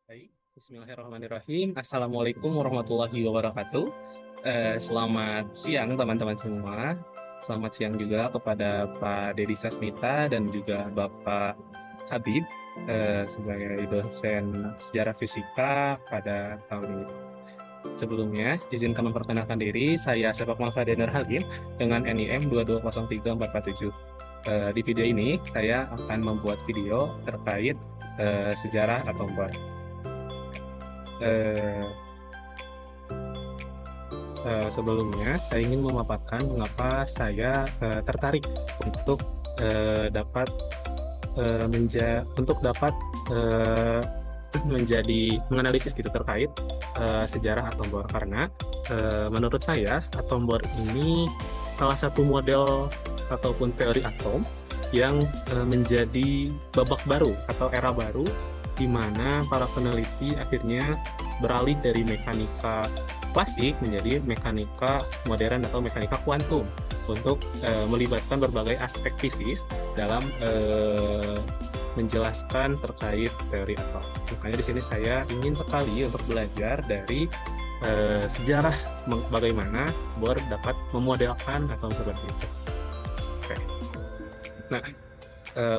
Baik, Bismillahirrahmanirrahim. Assalamualaikum warahmatullahi wabarakatuh. Selamat siang teman-teman semua. Selamat siang juga kepada Pak Dedi Sasmita dan juga Bapak Habib sebagai dosen sejarah fisika pada tahun ini. Sebelumnya, izinkan memperkenalkan diri, saya Sepak Malfadener Hakim dengan NIM 2203447. Di video ini, saya akan membuat video terkait sejarah atom bor. Eh, Sebelumnya, saya ingin memaparkan mengapa saya tertarik untuk dapat untuk dapat eh, menjadi menganalisis gitu terkait sejarah atom bor karena menurut saya atom bor ini salah satu model ataupun teori atom yang menjadi babak baru atau era baru di mana para peneliti akhirnya beralih dari mekanika klasik menjadi mekanika modern atau mekanika kuantum untuk melibatkan berbagai aspek fisis dalam menjelaskan terkait teori atom. Makanya di sini saya ingin sekali untuk belajar dari sejarah bagaimana Bohr dapat memodelkan atom seperti itu. Oke. Nah,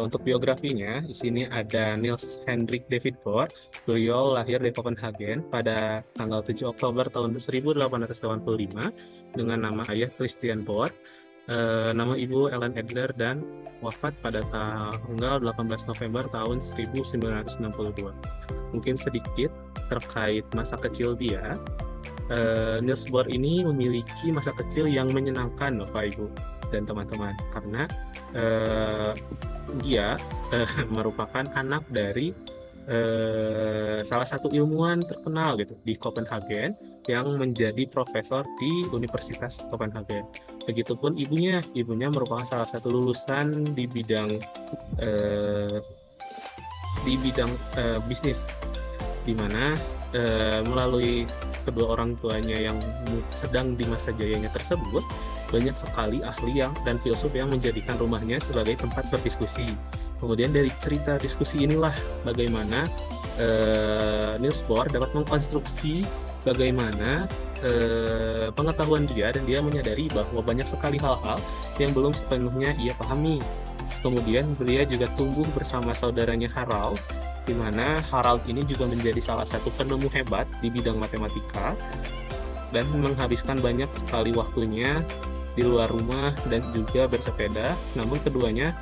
untuk biografinya, di sini ada Niels Henrik David Bohr. Beliau lahir di Copenhagen pada tanggal 7 Oktober tahun 1885 dengan nama ayah Christian Bohr, nama ibu Ellen Adler, dan wafat pada tanggal 18 November tahun 1962. Mungkin sedikit terkait masa kecil dia. Niels Bohr ini memiliki masa kecil yang menyenangkan, Bapak Ibu dan teman-teman, karena dia merupakan anak dari salah satu ilmuwan terkenal gitu di Copenhagen yang menjadi profesor di Universitas Copenhagen. Begitupun ibunya merupakan salah satu lulusan eh, di bidang bisnis, di mana melalui kedua orang tuanya yang sedang di masa jayanya tersebut, banyak sekali ahli dan filsuf yang menjadikan rumahnya sebagai tempat berdiskusi. Kemudian dari cerita diskusi inilah bagaimana Niels Bohr dapat mengkonstruksi bagaimana pengetahuan dia, dan dia menyadari bahwa banyak sekali hal-hal yang belum sepenuhnya ia pahami. Kemudian beliau juga tumbuh bersama saudaranya Harald, di mana Harald ini juga menjadi salah satu penemu hebat di bidang matematika dan menghabiskan banyak sekali waktunya di luar rumah dan juga bersepeda. Namun keduanya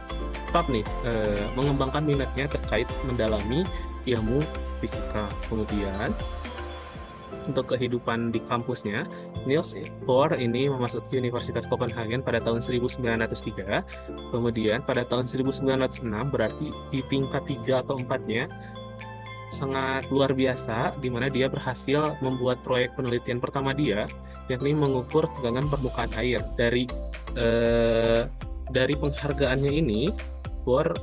tetap mengembangkan minatnya terkait mendalami ilmu fisika. Kemudian untuk kehidupan di kampusnya, Niels Bohr ini memasuki Universitas Copenhagen pada tahun 1903. Kemudian pada tahun 1906, berarti di tingkat 3 atau 4-nya sangat luar biasa, di mana dia berhasil membuat proyek penelitian pertama dia, yakni mengukur tegangan permukaan air. Dari penghargaannya ini, Bohr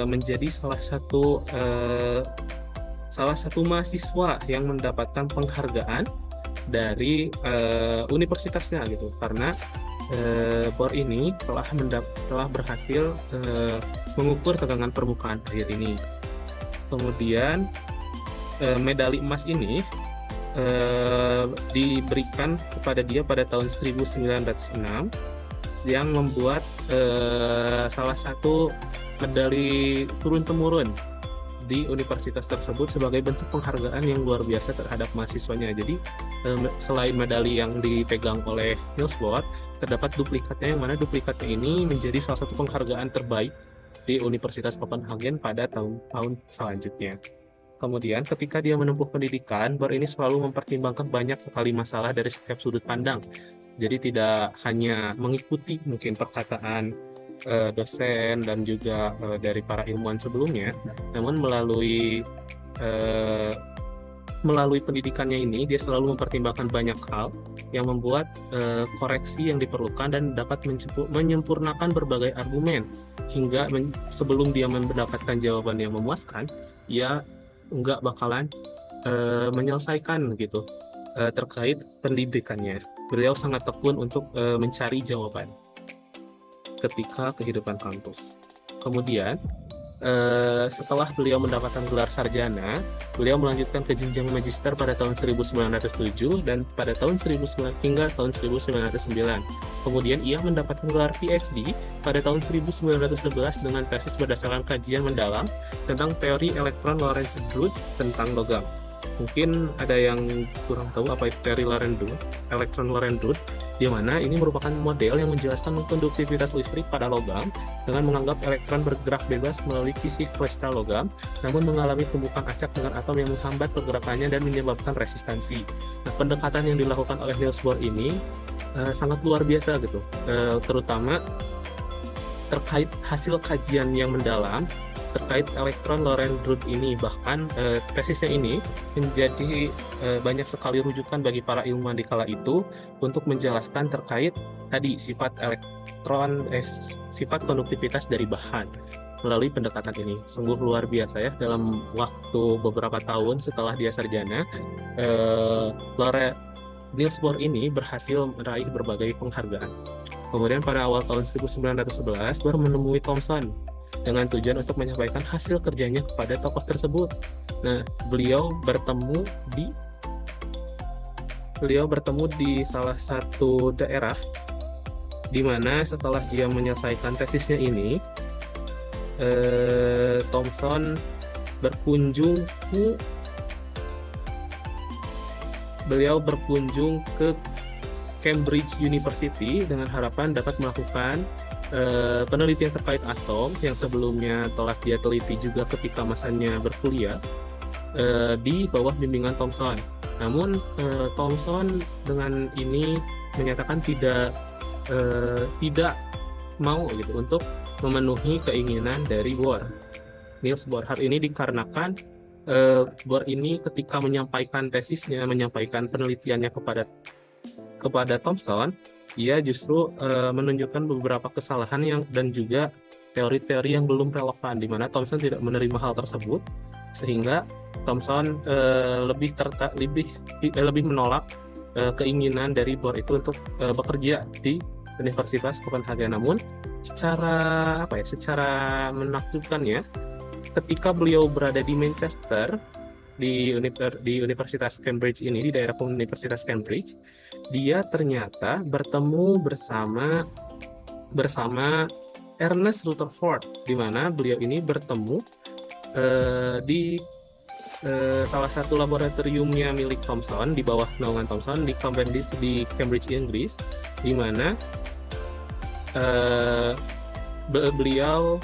menjadi salah satu mahasiswa yang mendapatkan penghargaan dari universitasnya gitu, karena Bohr ini telah berhasil mengukur tegangan permukaan air ini. Kemudian medali emas ini diberikan kepada dia pada tahun 1906, yang membuat salah satu medali turun-temurun di universitas tersebut sebagai bentuk penghargaan yang luar biasa terhadap mahasiswanya. Jadi selain medali yang dipegang oleh Niels Bohr, terdapat duplikatnya, yang mana duplikatnya ini menjadi salah satu penghargaan terbaik di Universitas Copenhagen pada tahun-tahun selanjutnya. Kemudian ketika dia menempuh pendidikan, Bohr ini selalu mempertimbangkan banyak sekali masalah dari setiap sudut pandang. Jadi tidak hanya mengikuti mungkin perkataan dosen dan juga dari para ilmuwan sebelumnya, namun melalui pendidikannya ini dia selalu mempertimbangkan banyak hal yang membuat koreksi yang diperlukan dan dapat menyempurnakan berbagai argumen hingga sebelum dia mendapatkan jawaban yang memuaskan, ia nggak bakalan menyelesaikan gitu terkait pendidikannya. Beliau sangat tekun untuk mencari jawaban ketika kehidupan kampus. Kemudian Setelah beliau mendapatkan gelar sarjana, beliau melanjutkan ke jenjang magister pada tahun 1907 dan pada tahun 1900 hingga tahun 1909. Kemudian ia mendapatkan gelar PhD pada tahun 1911 dengan tesis berdasarkan kajian mendalam tentang teori elektron Lorentz-Drude tentang logam. Mungkin ada yang kurang tahu apa itu teori Lorentz-Drude, elektron Lorentz-Drude, di mana ini merupakan model yang menjelaskan konduktivitas listrik pada logam dengan menganggap elektron bergerak bebas melalui fisik kristal logam, namun mengalami tumbukan acak dengan atom yang menghambat pergerakannya dan menyebabkan resistansi. Nah, pendekatan yang dilakukan oleh Niels Bohr ini sangat luar biasa gitu, terutama terkait hasil kajian yang mendalam terkait elektron Lorentz-Drude ini. Bahkan tesisnya ini menjadi banyak sekali rujukan bagi para ilmuwan di kala itu untuk menjelaskan terkait tadi sifat sifat konduktivitas dari bahan melalui pendekatan ini. Sungguh luar biasa ya, dalam waktu beberapa tahun setelah dia sarjana, Niels Bohr ini berhasil meraih berbagai penghargaan. Kemudian pada awal tahun 1911 Bohr menemui Thomson dengan tujuan untuk menyampaikan hasil kerjanya kepada tokoh tersebut. Nah, beliau bertemu di salah satu daerah di mana setelah dia menyelesaikan tesisnya ini, Thomson berkunjung ke Cambridge University dengan harapan dapat melakukan penelitian terkait atom yang sebelumnya telah dia teliti juga ketika masanya berkuliah di bawah bimbingan Thomson. Namun Thomson dengan ini menyatakan tidak mau gitu untuk memenuhi keinginan dari Niels Bohr. Hal ini dikarenakan Bohr ini ketika menyampaikan tesisnya, menyampaikan penelitiannya kepada Thomson, ia justru menunjukkan beberapa kesalahan dan juga teori-teori yang belum relevan, di mana Thomson tidak menerima hal tersebut, sehingga Thomson lebih menolak keinginan dari Bohr itu untuk bekerja di Universitas Copenhagen. Namun secara menakjubkannya, ketika beliau berada di Manchester di Universitas Cambridge ini, di daerah Universitas Cambridge, dia ternyata bertemu bersama Ernest Rutherford, di mana beliau ini bertemu di salah satu laboratoriumnya milik Thomson, di bawah naungan Thomson di Cambridge, Inggris, di mana beliau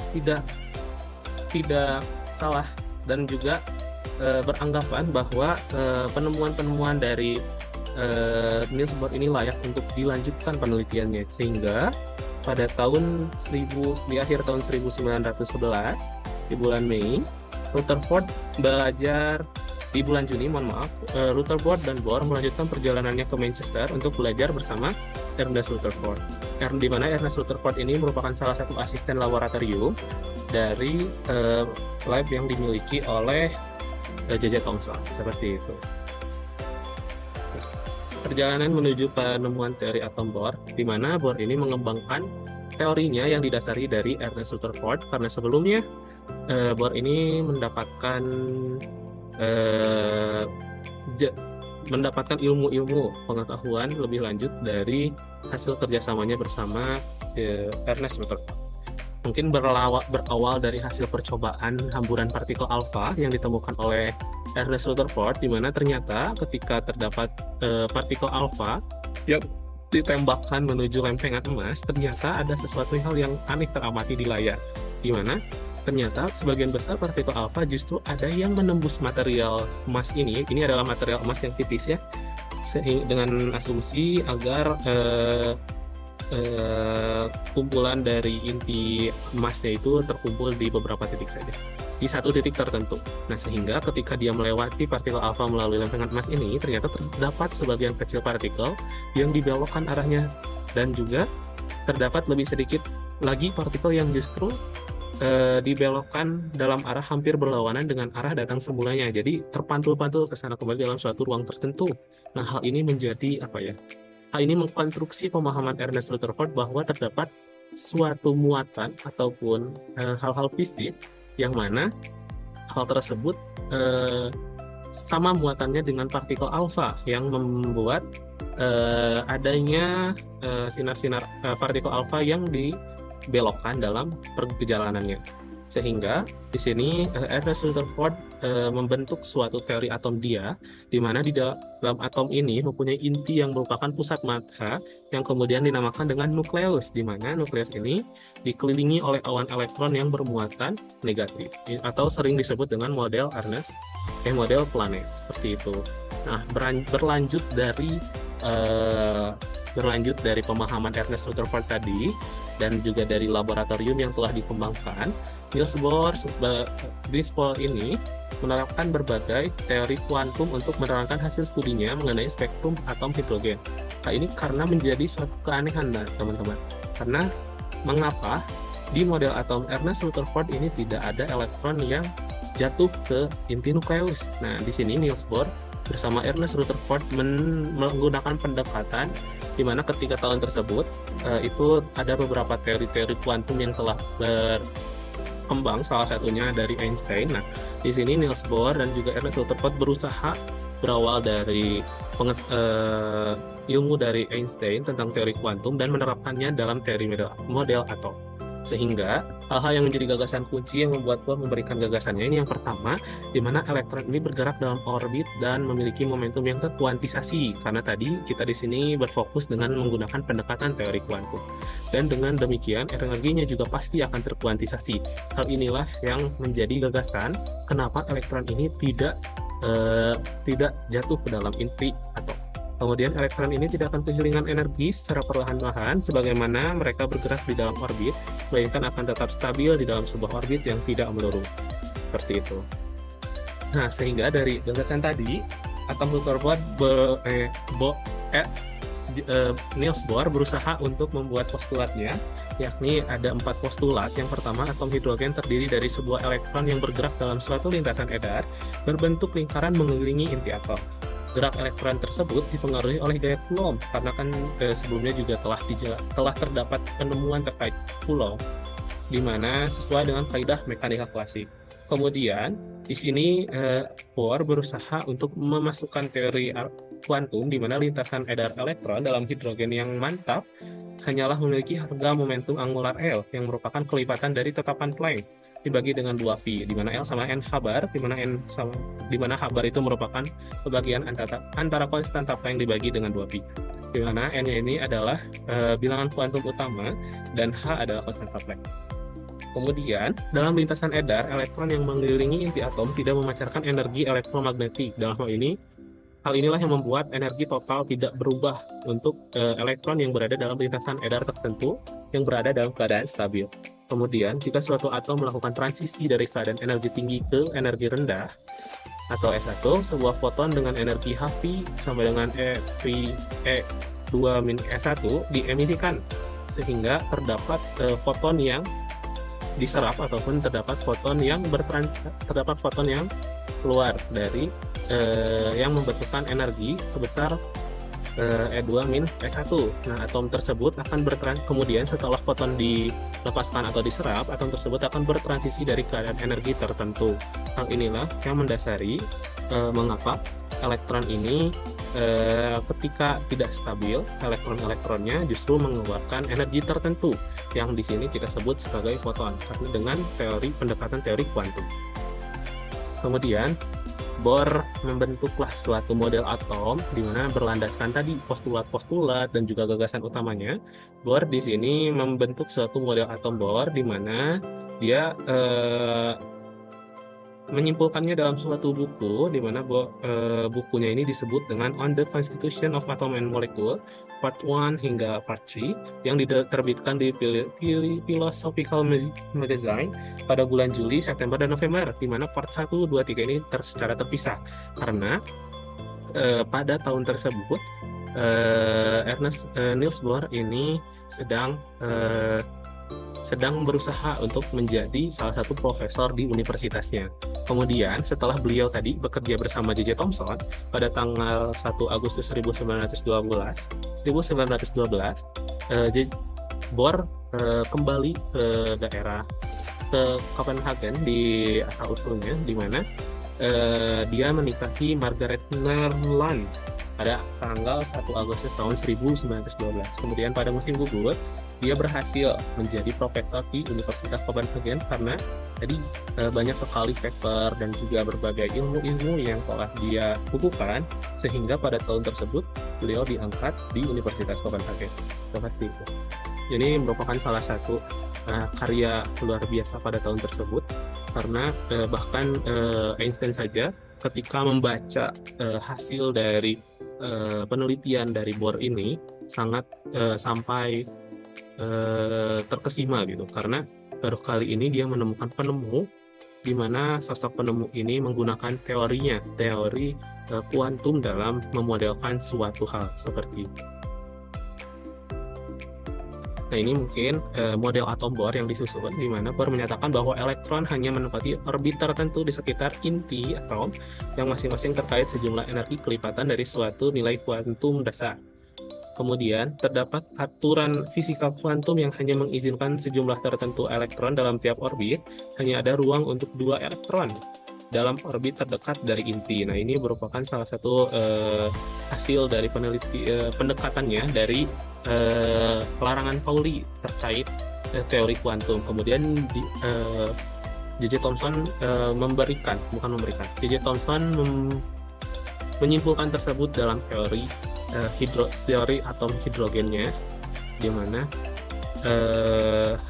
tidak salah dan juga beranggapan bahwa penemuan-penemuan dari Niels Bohr ini layak untuk dilanjutkan penelitiannya, sehingga pada di akhir tahun 1911 di bulan Mei, Rutherford belajar di bulan Juni, Rutherford dan Bohr melanjutkan perjalanannya ke Manchester untuk belajar bersama Ernest Rutherford, di mana Ernest Rutherford ini merupakan salah satu asisten laboratorium dari lab yang dimiliki oleh J.J. Thomson, seperti itu. Perjalanan menuju penemuan teori atom Bohr, di mana Bohr ini mengembangkan teorinya yang didasari dari Ernest Rutherford, karena sebelumnya Bohr ini mendapatkan ilmu-ilmu pengetahuan lebih lanjut dari hasil kerjasamanya bersama Ernest Rutherford. Mungkin berawal dari hasil percobaan hamburan partikel alfa yang ditemukan oleh Ernest Rutherford, di mana ternyata ketika terdapat partikel alfa yang ditembakkan menuju lempengan emas, ternyata ada sesuatu hal yang aneh teramati di layar, di mana ternyata sebagian besar partikel alfa justru ada yang menembus material emas ini. Ini adalah material emas yang tipis ya, dengan asumsi agar kumpulan dari inti emasnya itu terkumpul di beberapa titik saja, di satu titik tertentu. Nah, sehingga ketika dia melewati partikel alfa melalui lempengan emas ini, ternyata terdapat sebagian kecil partikel yang dibelokkan arahnya, dan juga terdapat lebih sedikit lagi partikel yang justru dibelokkan dalam arah hampir berlawanan dengan arah datang semulanya. Jadi terpantul-pantul ke sana kembali dalam suatu ruang tertentu. Nah, hal ini hal ini mengkonstruksi pemahaman Ernest Rutherford bahwa terdapat suatu muatan ataupun hal-hal fisik yang mana hal tersebut sama muatannya dengan partikel alfa yang membuat adanya sinar-sinar partikel alfa yang dibelokkan dalam perjalanannya. Sehingga di sini Ernest Rutherford membentuk suatu teori atom dia, di mana di dalam atom ini mempunyai inti yang merupakan pusat massa yang kemudian dinamakan dengan nukleus, di mana nukleus ini dikelilingi oleh awan elektron yang bermuatan negatif atau sering disebut dengan model model planet seperti itu. Nah, berlanjut dari pemahaman Ernest Rutherford tadi dan juga dari laboratorium yang telah dikembangkan, Niels Bohr ini menerapkan berbagai teori kuantum untuk menerangkan hasil studinya mengenai spektrum atom hidrogen. Nah, ini karena menjadi suatu keanehan, teman-teman. Karena mengapa di model atom Ernest Rutherford ini tidak ada elektron yang jatuh ke inti nukleus. Nah, di sini Niels Bohr bersama Ernest Rutherford menggunakan pendekatan di mana ketika tahun tersebut itu ada beberapa teori-teori kuantum yang telah berkembang, salah satunya dari Einstein. Nah, di sini Niels Bohr dan juga Ernest Rutherford berusaha berawal dari ilmu dari Einstein tentang teori kuantum dan menerapkannya dalam teori model atom. Sehingga hal-hal yang menjadi gagasan kunci yang membuat Bohr memberikan gagasannya ini yang pertama, di mana elektron ini bergerak dalam orbit dan memiliki momentum yang terkuantisasi. Karena tadi kita di sini berfokus dengan menggunakan pendekatan teori kuantum. Dan dengan demikian energinya juga pasti akan terkuantisasi. Hal inilah yang menjadi gagasan kenapa elektron ini tidak jatuh ke dalam inti atom. Kemudian elektron ini tidak akan kehilangan energi secara perlahan-lahan sebagaimana mereka bergerak di dalam orbit, melainkan akan tetap stabil di dalam sebuah orbit yang tidak melurus. Seperti itu. Nah, sehingga dari gagasan tadi, atom Rutherford Niels Bohr berusaha untuk membuat postulatnya, yakni ada 4 postulat. Yang pertama, atom hidrogen terdiri dari sebuah elektron yang bergerak dalam suatu lintasan edar berbentuk lingkaran mengelilingi inti atom. Gerak elektron tersebut dipengaruhi oleh gaya Coulomb, karena kan sebelumnya juga telah terdapat penemuan terkait Coulomb, di mana sesuai dengan kaidah mekanika klasik. Kemudian di sini Bohr berusaha untuk memasukkan teori kuantum, di mana lintasan edar elektron dalam hidrogen yang mantap hanyalah memiliki harga momentum angular L yang merupakan kelipatan dari tetapan Planck dibagi dengan 2V, di mana L sama N bar, di mana H bar itu merupakan pembagian antara konstanta Planck dibagi dengan 2V, di mana N-nya ini adalah bilangan kuantum utama dan H adalah konstanta Planck. Kemudian, dalam lintasan edar, elektron yang mengelilingi inti atom tidak memancarkan energi elektromagnetik. Dalam hal inilah yang membuat energi total tidak berubah untuk elektron yang berada dalam lintasan edar tertentu yang berada dalam keadaan stabil. Kemudian, jika suatu atom melakukan transisi dari keadaan energi tinggi ke energi rendah atau S1, sebuah foton dengan energi Hv sama dengan E2-S1 diemisikan, sehingga terdapat foton yang diserap ataupun terdapat foton yang keluar dari yang membutuhkan energi sebesar E2-S1. Nah, atom tersebut akan kemudian setelah foton dilepaskan atau diserap, atom tersebut akan bertransisi dari keadaan energi tertentu. Hal inilah yang mendasari mengapa elektron ini ketika tidak stabil, elektron-elektronnya justru mengeluarkan energi tertentu yang di sini kita sebut sebagai foton dengan pendekatan teori kuantum. Kemudian Bohr membentuklah suatu model atom di mana berlandaskan tadi postulat-postulat dan juga gagasan utamanya. Bohr di sini membentuk suatu model atom Bohr di mana dia menyimpulkannya dalam suatu buku, di mana bukunya ini disebut dengan On the Constitution of Atom and Molecule Part 1 hingga Part 3 yang diterbitkan di Philosophical Magazine pada bulan Juli, September, dan November, di mana Part 1, 2, 3 ini secara terpisah karena pada tahun tersebut Niels Bohr ini sedang berusaha untuk menjadi salah satu profesor di universitasnya. Kemudian setelah beliau tadi bekerja bersama J.J. Thomson pada tanggal 1 Agustus 1912, Bohr kembali ke ke Copenhagen di asal-usulnya, di mana dia menikahi Margaret Nerland pada tanggal 1 Agustus tahun 1912. Kemudian pada musim gugur, dia berhasil menjadi profesor di Universitas Copenhagen karena tadi banyak sekali paper dan juga berbagai ilmu-ilmu yang telah dia kukuhkan, sehingga pada tahun tersebut beliau diangkat di Universitas Copenhagen. Seperti itu. Ini merupakan salah satu karya luar biasa pada tahun tersebut, karena bahkan Einstein saja ketika membaca hasil dari penelitian dari Bohr ini sangat sampai terkesima gitu, karena baru kali ini dia menemukan penemu di mana sosok penemu ini menggunakan teorinya, teori kuantum dalam memodelkan suatu hal seperti itu. Nah, ini mungkin model atom Bohr yang disusun, di mana Bohr menyatakan bahwa elektron hanya menempati orbit tertentu di sekitar inti atom yang masing-masing terkait sejumlah energi kelipatan dari suatu nilai kuantum dasar. Kemudian, terdapat aturan fisika kuantum yang hanya mengizinkan sejumlah tertentu elektron dalam tiap orbit, hanya ada ruang untuk 2 elektron dalam orbit terdekat dari inti. Nah, ini merupakan salah satu hasil dari pendekatannya dari larangan Pauli terkait teori kuantum. Kemudian J.J. Thomson J.J. Thomson menyimpulkan tersebut dalam teori atom hidrogennya, di mana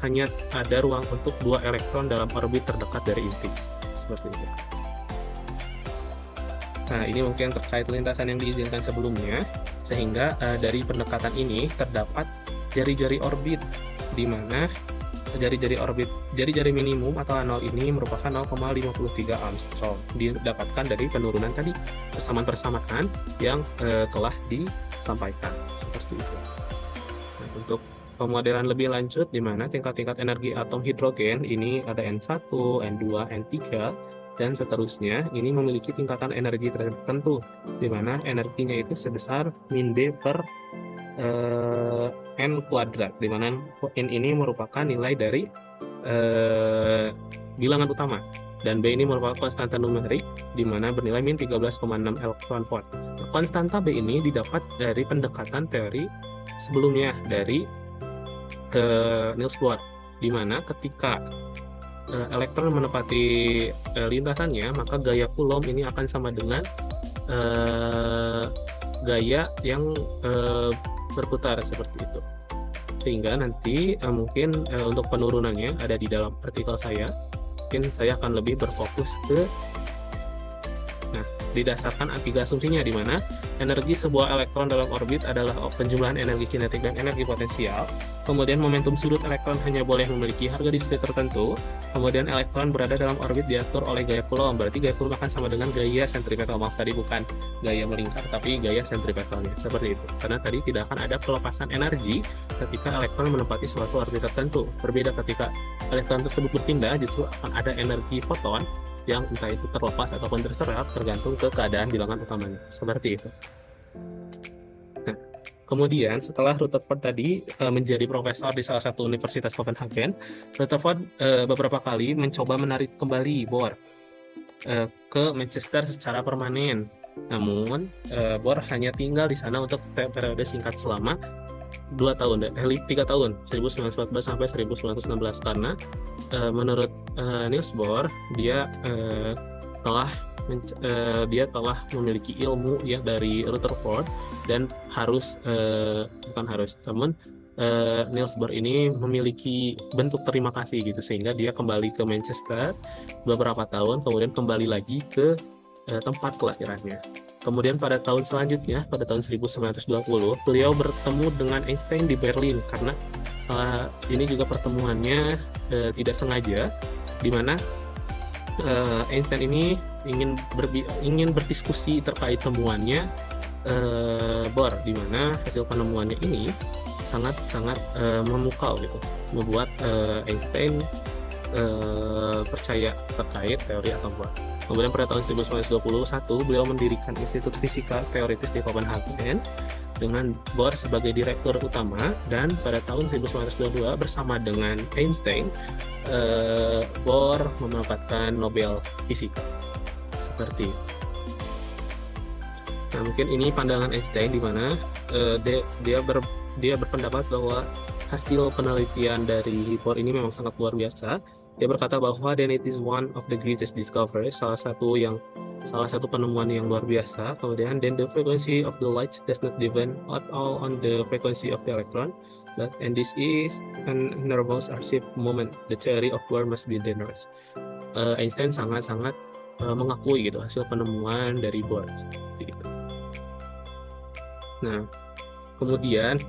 hanya ada ruang untuk 2 elektron dalam orbit terdekat dari inti. Seperti itu. Nah, ini mungkin terkait lintasan yang diizinkan sebelumnya, sehingga dari pendekatan ini terdapat jari-jari orbit, di mana jari-jari minimum atau nol ini merupakan 0,53 Armstrong, didapatkan dari penurunan tadi, persamaan-persamaan yang telah disampaikan seperti itu. Nah, untuk pemodelan lebih lanjut, di mana tingkat-tingkat energi atom hidrogen ini ada N1, N2, N3, dan seterusnya, ini memiliki tingkatan energi tertentu, di mana energinya itu sebesar min B per N kuadrat, di mana N ini merupakan nilai dari bilangan utama, dan B ini merupakan konstanta numerik, di mana bernilai min 13,6 elektron volt. Konstanta B ini didapat dari pendekatan teori sebelumnya dari Niels Bohr, di mana ketika elektron menepati lintasannya, maka gaya Coulomb ini akan sama dengan gaya yang berputar seperti itu. Sehingga nanti mungkin untuk penurunannya ada di dalam artikel saya. Mungkin saya akan lebih berfokus ke didasarkan 3 asumsinya, di mana energi sebuah elektron dalam orbit adalah penjumlahan energi kinetik dan energi potensial. Kemudian momentum sudut elektron hanya boleh memiliki harga diskrit tertentu. Kemudian elektron berada dalam orbit diatur oleh gaya Coulomb. Berarti gaya Coulomb akan sama dengan gaya sentripetal. Maaf, tadi bukan gaya melingkar, tapi gaya sentripetalnya. Seperti itu. Karena tadi tidak akan ada pelepasan energi ketika elektron menempati suatu orbit tertentu. Berbeda ketika elektron tersebut berpindah, justru akan ada energi foton yang entah itu terlepas ataupun terserap, tergantung ke keadaan bilangan utamanya. Seperti itu. Nah, kemudian setelah Rutherford tadi menjadi profesor di salah satu universitas Copenhagen, Rutherford beberapa kali mencoba menarik kembali Bohr ke Manchester secara permanen. Namun Bohr hanya tinggal di sana untuk periode singkat selama 3 tahun, 1914 sampai 1916, karena menurut Niels Bohr dia telah memiliki ilmu ya dari Rutherford, dan Niels Bohr ini memiliki bentuk terima kasih gitu, sehingga dia kembali ke Manchester beberapa tahun, kemudian kembali lagi ke tempat kelahirannya. Kemudian pada tahun selanjutnya, pada tahun 1920, beliau bertemu dengan Einstein di Berlin, karena ini juga pertemuannya tidak sengaja, di mana Einstein ini ingin berdiskusi terkait temuannya Bohr, di mana hasil penemuannya ini sangat memukau gitu, membuat Einstein percaya terkait teori atom Bohr. Kemudian pada tahun 1921 beliau mendirikan Institut Fisika Teoritis di Copenhagen dengan Bohr sebagai direktur utama, dan pada tahun 1922 bersama dengan Einstein Bohr mendapatkan Nobel Fisika. Seperti itu. Nah, mungkin ini pandangan Einstein di mana dia berpendapat bahwa hasil penelitian dari Bohr ini memang sangat luar biasa. Dia berkata bahwa then it is one of the greatest discoveries, salah satu penemuan yang luar biasa. Kemudian then the frequency of the light does not depend at all on the frequency of the electron, and this is an enormous archive moment. The theory of Bohr must be dangerous. Einstein sangat-sangat mengakui gitu hasil penemuan dari Bohr. Nah, kemudian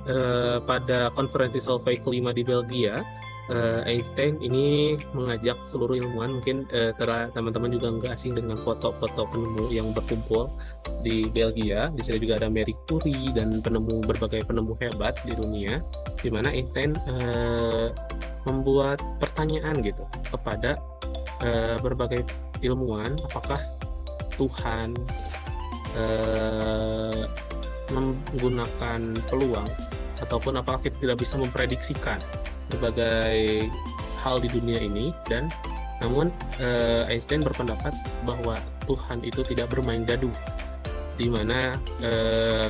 pada konferensi Solvay kelima di Belgia, Einstein ini mengajak seluruh ilmuwan, mungkin teman-teman juga nggak asing dengan foto-foto penemu yang berkumpul di Belgia. Di sini juga ada Marie Curie dan berbagai penemu hebat di dunia, di mana Einstein membuat pertanyaan gitu kepada berbagai ilmuwan, apakah Tuhan menggunakan peluang, ataupun apakah kita tidak bisa memprediksikan berbagai hal di dunia ini. Dan namun Einstein berpendapat bahwa Tuhan itu tidak bermain gaduh, di mana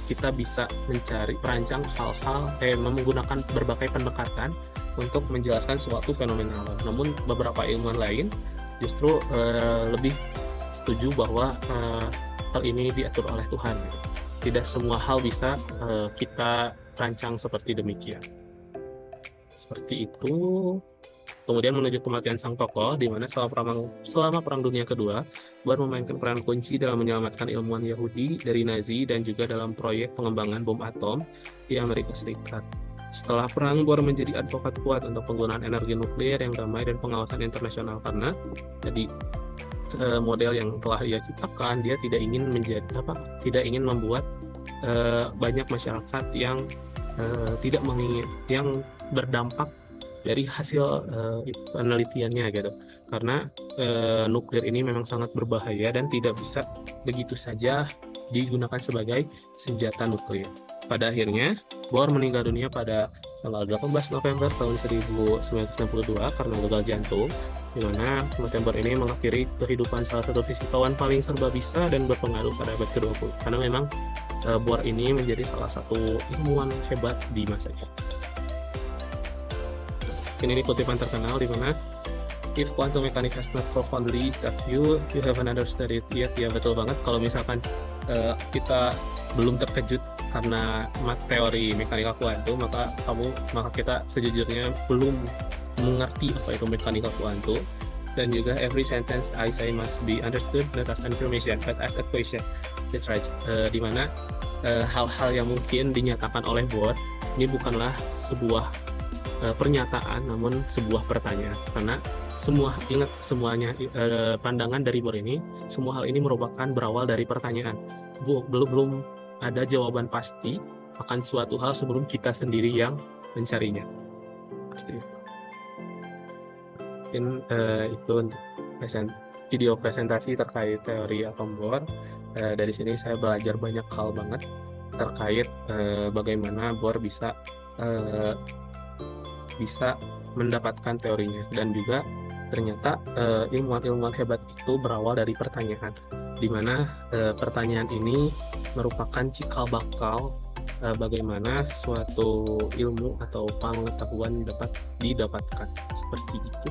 kita bisa merancang hal-hal, menggunakan berbagai pendekatan untuk menjelaskan suatu fenomena alam. Namun beberapa ilmuwan lain justru lebih setuju bahwa hal ini diatur oleh Tuhan. Tidak semua hal bisa kita rancang seperti demikian. Seperti itu. Kemudian menuju kematian sang tokoh, di mana selama Perang Dunia Kedua, Bohr memainkan peran kunci dalam menyelamatkan ilmuwan Yahudi dari Nazi dan juga dalam proyek pengembangan bom atom di Amerika Serikat. Setelah perang, Bohr menjadi advokat kuat untuk penggunaan energi nuklir yang damai dan pengawasan internasional, karena jadi model yang telah dia ciptakan, dia tidak ingin membuat banyak masyarakat yang yang berdampak dari hasil penelitiannya gitu, karena nuklir ini memang sangat berbahaya dan tidak bisa begitu saja digunakan sebagai senjata nuklir. Pada akhirnya Bohr meninggal dunia pada tanggal 18 November tahun 1962 karena gagal jantung, di mana November ini mengakhiri kehidupan salah satu fisikawan paling serba bisa dan berpengaruh pada abad ke-20, karena memang Bohr ini menjadi salah satu ilmuwan hebat di masanya. Ini kutipan terkenal di mana if quantum mechanics has not profoundly saved you, you haven't understood it yet. Ya betul banget, kalau misalkan kita belum terkejut karena teori mekanika kuantum, maka kita sejujurnya belum mengerti apa itu mekanika kuantum. Dan juga every sentence I say must be understood not as information but as a question. That's right. Dimana hal-hal yang mungkin dinyatakan oleh Bohr ini bukanlah sebuah pernyataan, namun sebuah pertanyaan. Karena semuanya pandangan dari Bohr ini, semua hal ini merupakan berawal dari pertanyaan. Belum ada jawaban pasti akan suatu hal sebelum kita sendiri yang mencarinya. Mungkin itu untuk video presentasi terkait teori atom Bohr. Dari sini saya belajar banyak hal banget terkait bagaimana Bohr bisa mendapatkan teorinya, dan juga ternyata ilmuwan-ilmuwan hebat itu berawal dari pertanyaan, di mana pertanyaan ini merupakan cikal bakal bagaimana suatu ilmu atau pengetahuan dapat didapatkan. Seperti itu.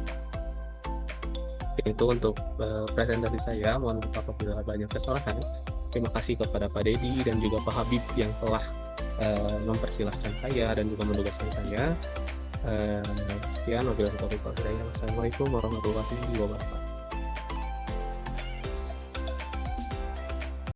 Itu untuk presentasi saya. Mohon maaf apabila banyak kesalahan. Terima kasih kepada Pak Dedi dan juga Pak Habib yang telah mempersilahkan saya dan juga mendugaskan saya. Sekian, wabillahi taufiq wal hidayah. Wassalamualaikum warahmatullahi wabarakatuh.